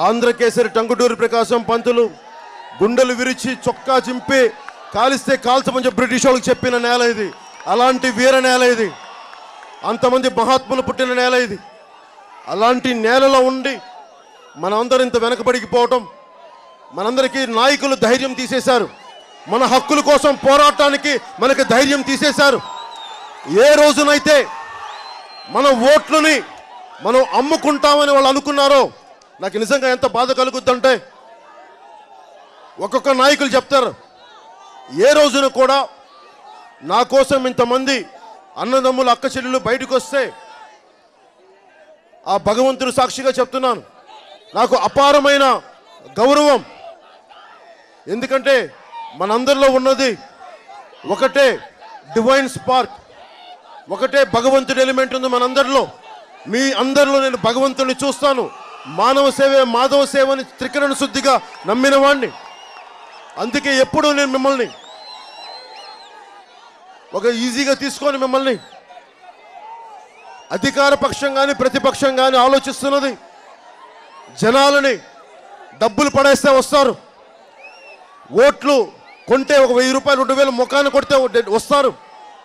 ఆంధ్రకేసరి టంగుటూరి ప్రకాశం పంతులు గుండెలు విరిచి చొక్కా చింపి కాలిస్తే కాల్చమని చెప్పి బ్రిటిష్ వాళ్ళకి చెప్పిన నేల ఇది. అలాంటి వీర నేల ఇది. అంతమంది మహాత్ములు పుట్టిన నేల ఇది. అలాంటి నేలలో ఉండి మనందరం ఇంత వెనకబడిపోవటం, మనందరికీ నాయకులు ధైర్యం తీసేశారు. మన హక్కుల కోసం పోరాటానికి మనకు ధైర్యం తీసేశారు. ఏ రోజునైతే మన ఓట్లని మనం అమ్ముకుంటామని వాళ్ళు అనుకున్నారో నాకు నిజంగా ఎంత బాధ కలుగుద్దంటే, ఒక్కొక్క నాయకులు చెప్తారు, ఏ రోజున కూడా నా కోసం ఇంతమంది అన్నదమ్ములు అక్క చెల్లెలు బయటకు వస్తే ఆ భగవంతుడు సాక్షిగా చెప్తున్నాను, నాకు అపారమైన గౌరవం. ఎందుకంటే మనందరిలో ఉన్నది ఒకటే డివైన్ స్పార్క్, ఒకటే భగవంతుడి ఎలిమెంట్ ఉంది మనందరిలో. మీ అందరిలో నేను భగవంతుడిని చూస్తాను. మానవ సేవే మాధవ సేవని త్రికరణ శుద్ధిగా నమ్మిన వాడిని. అందుకే ఎప్పుడూ నేను మిమ్మల్ని ఒక ఈజీగా తీసుకొని మిమ్మల్ని అధికార పక్షం కానీ ప్రతిపక్షం కానీ ఆలోచిస్తున్నది జనాలని డబ్బులు పడేస్తే వస్తారు, ఓట్లు కొంటే ఒక 1000 రూపాయలు 2000 ముఖాన్ని కొడితే వస్తారు,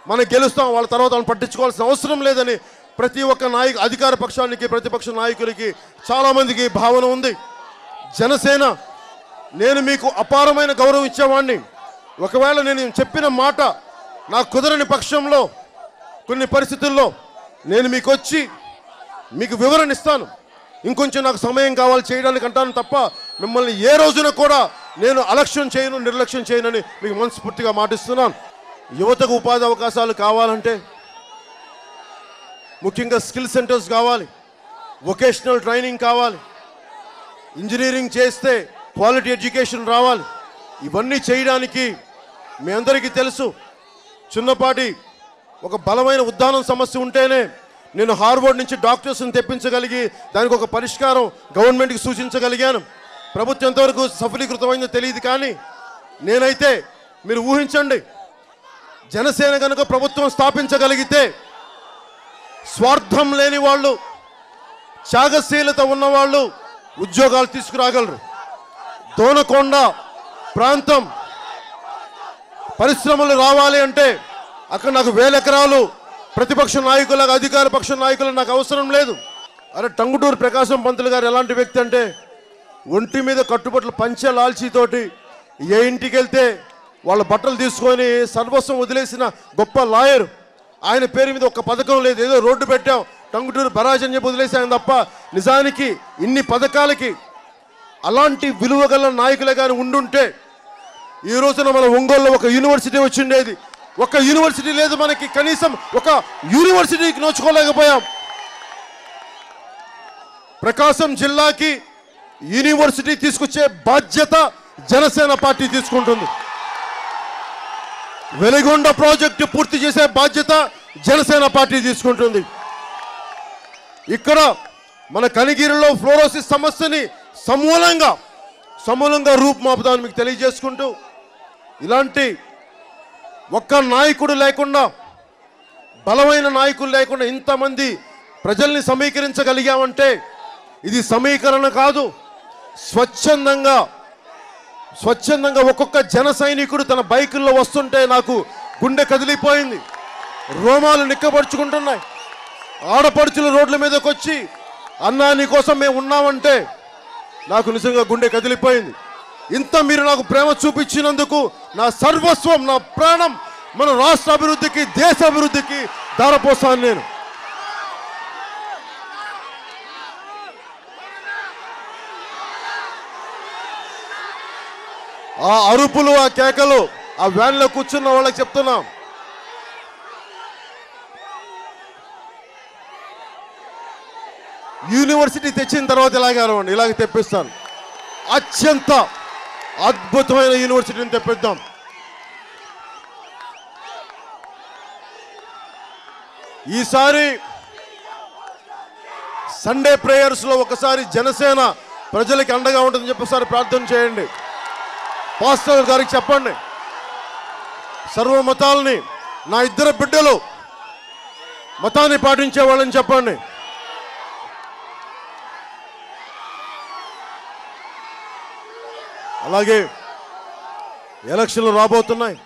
మనం గెలుస్తాం, వాళ్ళ తర్వాత వాళ్ళని పట్టించుకోవాల్సిన అవసరం లేదని ప్రతి ఒక్క నాయకు అధికార పక్షానికి ప్రతిపక్ష నాయకులకి చాలామందికి భావన ఉంది. జనసేన నేను మీకు అపారమైన గౌరవం ఇచ్చేవాడిని. ఒకవేళ నేను చెప్పిన మాట నాకు కుదరని పక్షంలో కొన్ని పరిస్థితుల్లో నేను మీకు వచ్చి మీకు వివరణ ఇస్తాను. ఇంకొంచెం నాకు సమయం కావాలి చేయడానికి అంటాను తప్ప మిమ్మల్ని ఏ రోజున కూడా నేను అలక్ష్యం చేయను, నిర్లక్ష్యం చేయనని మీకు మనస్ఫూర్తిగా మాటిస్తున్నాను. యువతకు ఉపాధి అవకాశాలు కావాలంటే ముఖ్యంగా స్కిల్ సెంటర్స్ కావాలి, వొకేషనల్ ట్రైనింగ్ కావాలి, ఇంజనీరింగ్ చేస్తే క్వాలిటీ ఎడ్యుకేషన్ రావాలి. ఇవన్నీ చేయడానికి మీ అందరికీ తెలుసు, చిన్నపాటి ఒక బలమైన ఉద్దానం సమస్య ఉంటేనే నేను హార్వర్డ్ నుంచి డాక్టర్స్ని తెప్పించగలిగి దానికి ఒక పరిష్కారం గవర్నమెంట్కి సూచించగలిగాను. ప్రభుత్వం ఎంతవరకు సఫలీకృతమైందో తెలియదు, కానీ నేనైతే మీరు ఊహించండి, జనసేన కనుక ప్రభుత్వం స్థాపించగలిగితే స్వార్థం లేని వాళ్ళు, త్యాగశీలత ఉన్నవాళ్ళు ఉద్యోగాలు తీసుకురాగలరు. దోనకొండ ప్రాంతం పరిశ్రమలు రావాలి అంటే అక్కడ నాకు 1000 ఎకరాలు ప్రతిపక్ష నాయకులకు అధికార పక్ష నాయకులకు నాకు అవసరం లేదు. అరే టంగుటూరి ప్రకాశం పంతులు గారు ఎలాంటి వ్యక్తి అంటే, ఒంటి మీద కట్టుబట్టలు పంచె లాల్చీతోటి ఏ ఇంటికి వెళ్తే వాళ్ళ బట్టలు తీసుకొని సర్వస్వం వదిలేసిన గొప్ప లాయర్. ఆయన పేరు మీద ఒక పథకం లేదు, ఏదో రోడ్డు పెట్టాం టంగుటూరి బరాజ్ అని చెప్పి వదిలేసాను తప్ప నిజానికి ఇన్ని పథకాలకి అలాంటి విలువ గల నాయకులే కానీ ఉండుంటే ఈ రోజున మన ఒంగోలులో ఒక యూనివర్సిటీ వచ్చిండేది. ఒక యూనివర్సిటీ లేదు మనకి, కనీసం ఒక యూనివర్సిటీకి నోచుకోలేకపోయాం. ప్రకాశం జిల్లాకి యూనివర్సిటీ తీసుకొచ్చే బాధ్యత జనసేన పార్టీ తీసుకుంటుంది. వెలిగొండ ప్రాజెక్టు పూర్తి చేసే బాధ్యత జనసేన పార్టీ తీసుకుంటుంది. ఇక్కడ మన కనిగిరిలో ఫ్లోరోసిస్ సమస్యని సమూలంగా రూపుమాపుదాన్ని మీకు తెలియజేసుకుంటూ, ఇలాంటి ఒక్క నాయకుడు లేకుండా, బలమైన నాయకులు లేకుండా ఇంతమంది ప్రజల్ని సమీకరించగలిగామంటే ఇది సమీకరణ కాదు, స్వచ్ఛందంగా ఒక్కొక్క జన సైనికుడు తన బైకుల్లో వస్తుంటే నాకు గుండె కదిలిపోయింది, రోమాలు నిక్కబడుచుకుంటున్నాయి. ఆడపడుచులు రోడ్ల మీదకి వచ్చి అన్నా నీ కోసం మేము ఉన్నామంటే నాకు నిజంగా గుండె కదిలిపోయింది. ఇంత మీరు నాకు ప్రేమ చూపించినందుకు నా సర్వస్వం, నా ప్రాణం మన రాష్ట్ర అభివృద్ధికి, దేశ అభివృద్ధికి దారపోసాను నేను. ఆ అరుపులు, ఆ కేకలు, ఆ వ్యాన్లో కూర్చున్న వాళ్ళకి చెప్తున్నాం, యూనివర్సిటీ తెచ్చిన తర్వాత ఇలాగే తెప్పిస్తాను. అత్యంత అద్భుతమైన యూనివర్సిటీని తెప్పిద్దాం. ఈసారి సండే ప్రేయర్స్లో ఒకసారి జనసేన ప్రజలకి అండగా ఉంటుందని చెప్పేసారి ప్రార్థన చేయండి. పాస్టర్ గారికి చెప్పండి, సర్వ మతాలని నా 2 బిడ్డలు మతాన్ని పాటించే వాళ్ళని చెప్పండి. అలాగే ఎలక్షన్లు రాబోతున్నాయి.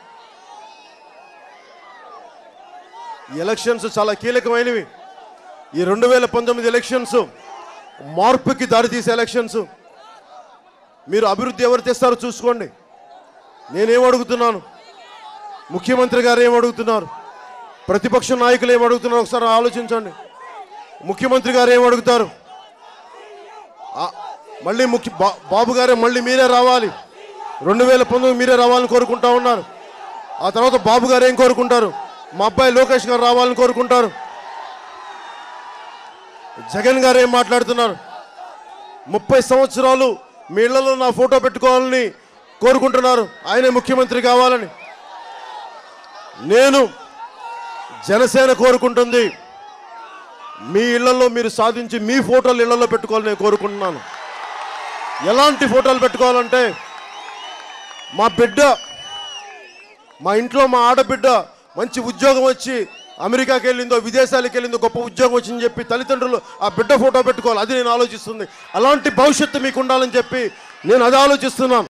ఈ ఎలక్షన్స్ చాలా కీలకమైనవి. ఈ 2019 ఎలక్షన్స్ మార్పుకి దారితీసే ఎలక్షన్స్. మీరు అభివృద్ధి ఎవరు తెస్తారో చూసుకోండి. నేనేం అడుగుతున్నాను, ముఖ్యమంత్రి గారు ఏం అడుగుతున్నారు, ప్రతిపక్ష నాయకులు ఏం అడుగుతున్నారు ఒకసారి ఆలోచించండి. ముఖ్యమంత్రి గారు ఏం అడుగుతారు, మళ్ళీ బాబు గారే మళ్ళీ మీరే రావాలి, 2019 మీరే రావాలని కోరుకుంటా ఉన్నారు. ఆ తర్వాత బాబు గారు ఏం కోరుకుంటారు, మా అబ్బాయి లోకేష్ గారు రావాలని కోరుకుంటారు. జగన్ గారు ఏం మాట్లాడుతున్నారు, 30 సంవత్సరాలు మీ ఇళ్లలో నా ఫోటో పెట్టుకోవాలని కోరుకుంటున్నారు, ఆయనే ముఖ్యమంత్రి కావాలని. నేను జనసేన కోరుకుంటుంది మీ ఇళ్లలో మీరు సాధించి మీ ఫోటోలు ఇళ్లలో పెట్టుకోవాలని నేను కోరుకుంటున్నాను. ఎలాంటి ఫోటోలు పెట్టుకోవాలంటే, మా బిడ్డ, మా ఇంట్లో మా ఆడబిడ్డ మంచి ఉద్యోగం వచ్చి అమెరికాకి వెళ్ళిందో విదేశాలకు వెళ్ళిందో గొప్ప ఉద్యోగం వచ్చిందని చెప్పి తల్లిదండ్రులు ఆ బిడ్డ ఫోటో పెట్టుకోవాలి. అది నేను ఆలోచిస్తుంది. అలాంటి భవిష్యత్తు మీకు ఉండాలని చెప్పి నేను అది ఆలోచిస్తున్నాను.